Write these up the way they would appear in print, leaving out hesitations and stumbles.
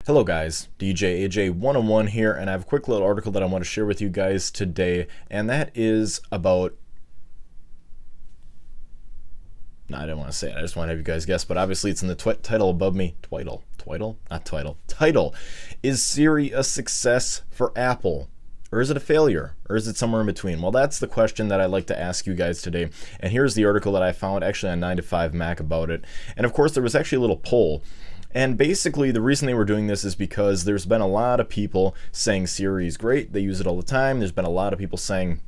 Hello guys, DJ AJ 101 here, and I have a quick little article that I want to share with you guys today, and that is about... No, I didn't want to say it, I just want to have you guys guess, but obviously it's in the title above me. Title. Is Siri a success for Apple? Or is it a failure? Or is it somewhere in between? Well, that's the question that I'd like to ask you guys today. And here's the article that I found actually on 9to5Mac about it. And of course, there was actually a little poll. And basically, the reason they were doing this is because there's been a lot of people saying Siri is great. They use it all the time. There's been a lot of people saying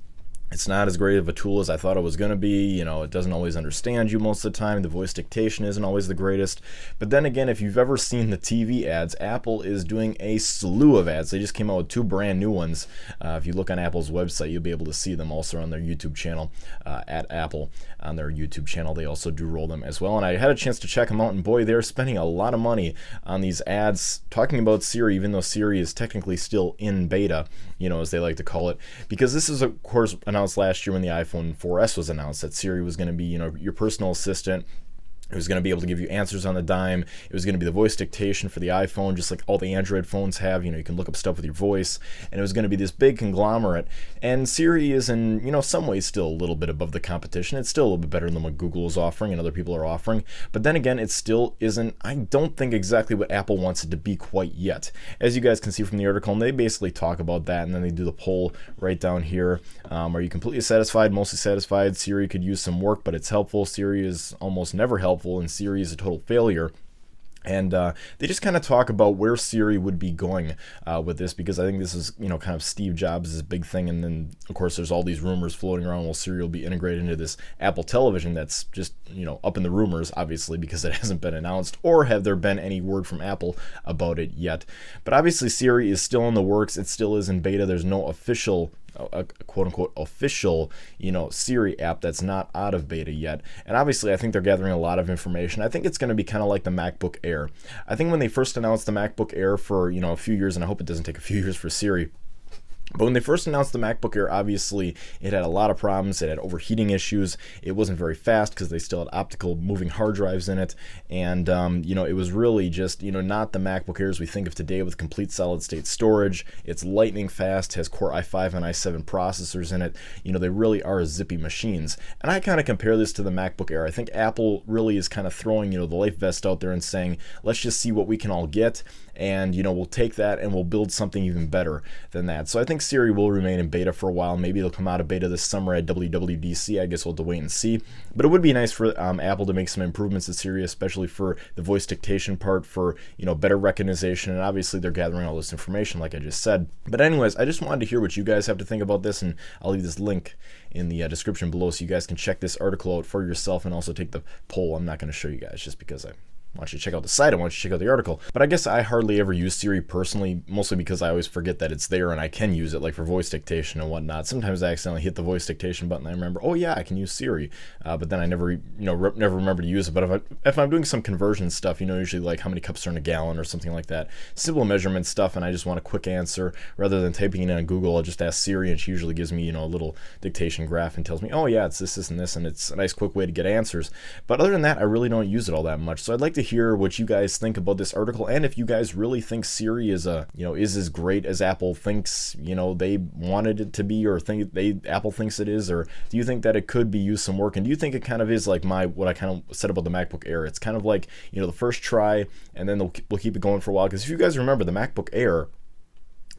it's not as great of a tool as I thought it was going to be. You know, it doesn't always understand you most of the time. The voice dictation isn't always the greatest. But then again, if you've ever seen the TV ads, Apple is doing a slew of ads. They just came out with 2 brand new ones. If you look on Apple's website, you'll be able to see them also on their YouTube channel at Apple. On their YouTube channel, they also do roll them as well. And I had a chance to check them out, and boy, they're spending a lot of money on these ads talking about Siri, even though Siri is technically still in beta, you know, as they like to call it. Because this is, of course, announced last year when the iPhone 4S was announced, that Siri was going to be, you know, your personal assistant. It was going to be able to give you answers on the dime. It was going to be the voice dictation for the iPhone, just like all the Android phones have. You know, you can look up stuff with your voice. And it was going to be this big conglomerate. And Siri is in, you know, some ways still a little bit above the competition. It's still a little bit better than what Google is offering and other people are offering. But then again, it still isn't, I don't think, exactly what Apple wants it to be quite yet. As you guys can see from the article, and they basically talk about that, and then they do the poll right down here. Are you completely satisfied, mostly satisfied? Siri could use some work, but it's helpful. Siri is almost never helpful. And Siri is a total failure. And they just kind of talk about where Siri would be going with this, because I think this is, you know, kind of Steve Jobs' big thing. And then, of course, there's all these rumors floating around. Well, Siri will be integrated into this Apple television. That's just, you know, up in the rumors, obviously, because it hasn't been announced, or have there been any word from Apple about it yet. But obviously, Siri is still in the works. It still is in beta. There's no official a quote-unquote official, you know, Siri app that's not out of beta yet. And obviously, I think they're gathering a lot of information. I think it's going to be kind of like the MacBook Air. I think when they first announced the MacBook Air for, you know, a few years, and I hope it doesn't take a few years for Siri, but when they first announced the MacBook Air, obviously, it had a lot of problems. It had overheating issues. It wasn't very fast because they still had optical moving hard drives in it. And, you know, it was really just, you know, not the MacBook Airs we think of today with complete solid-state storage. It's lightning fast, has Core i5 and i7 processors in it. You know, they really are zippy machines. And I kind of compare this to the MacBook Air. I think Apple really is kind of throwing, you know, the life vest out there and saying, let's just see what we can all get. And, you know, we'll take that and we'll build something even better than that. So I think Siri will remain in beta for a while. Maybe it'll come out of beta this summer at WWDC. I guess we'll have to wait and see. But it would be nice for Apple to make some improvements to Siri, especially for the voice dictation part, for, you know, better recognition. And obviously they're gathering all this information, like I just said. But anyways, I just wanted to hear what you guys have to think about this, and I'll leave this link in the description below so you guys can check this article out for yourself and also take the poll. I'm not going to show you guys just because I want you to check out the site, I want you to check out the article. But I guess I hardly ever use Siri personally, mostly because I always forget that it's there and I can use it, like for voice dictation and whatnot. Sometimes I accidentally hit the voice dictation button and I remember, oh yeah, I can use Siri. But then I never, you know, never remember to use it. But if I'm doing some conversion stuff, you know, usually like how many cups are in a gallon or something like that, simple measurement stuff, and I just want a quick answer, rather than typing it in on Google, I'll just ask Siri, and she usually gives me, you know, a little dictation graph and tells me, oh yeah, it's this, this, and this, and it's a nice quick way to get answers. But other than that, I really don't use it all that much. So I'd like to hear what you guys think about this article, and if you guys really think Siri is is as great as Apple thinks, you know, they wanted it to be, or Apple thinks it is, or do you think that it could be used some work? And do you think it kind of is like what I kind of said about the MacBook Air? It's kind of like, you know, the first try, and then we'll keep it going for a while. Because if you guys remember, the MacBook Air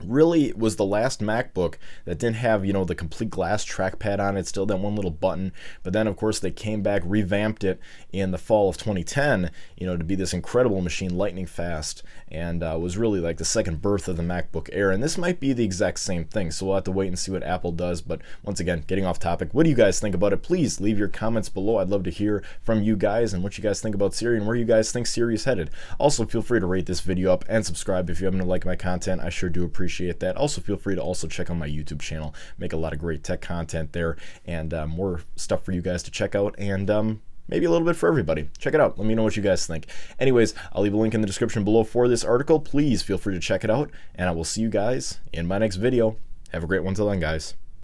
really was the last MacBook that didn't have, you know, the complete glass trackpad on it, still that one little button. But then, of course, they came back, revamped it in the fall of 2010, you know, to be this incredible machine, lightning fast, and was really like the second birth of the MacBook Air. And this might be the exact same thing, so we'll have to wait and see what Apple does. But once again, getting off topic, what do you guys think about it? Please leave your comments below. I'd love to hear from you guys and what you guys think about Siri and where you guys think Siri is headed. Also, feel free to rate this video up and subscribe if you happen to like my content. I sure do appreciate that. Also, feel free to also check out my YouTube channel. Make a lot of great tech content there, and more stuff for you guys to check out, and maybe a little bit for everybody. Check it out. Let me know what you guys think. Anyways, I'll leave a link in the description below for this article. Please feel free to check it out, and I will see you guys in my next video. Have a great one till then, guys.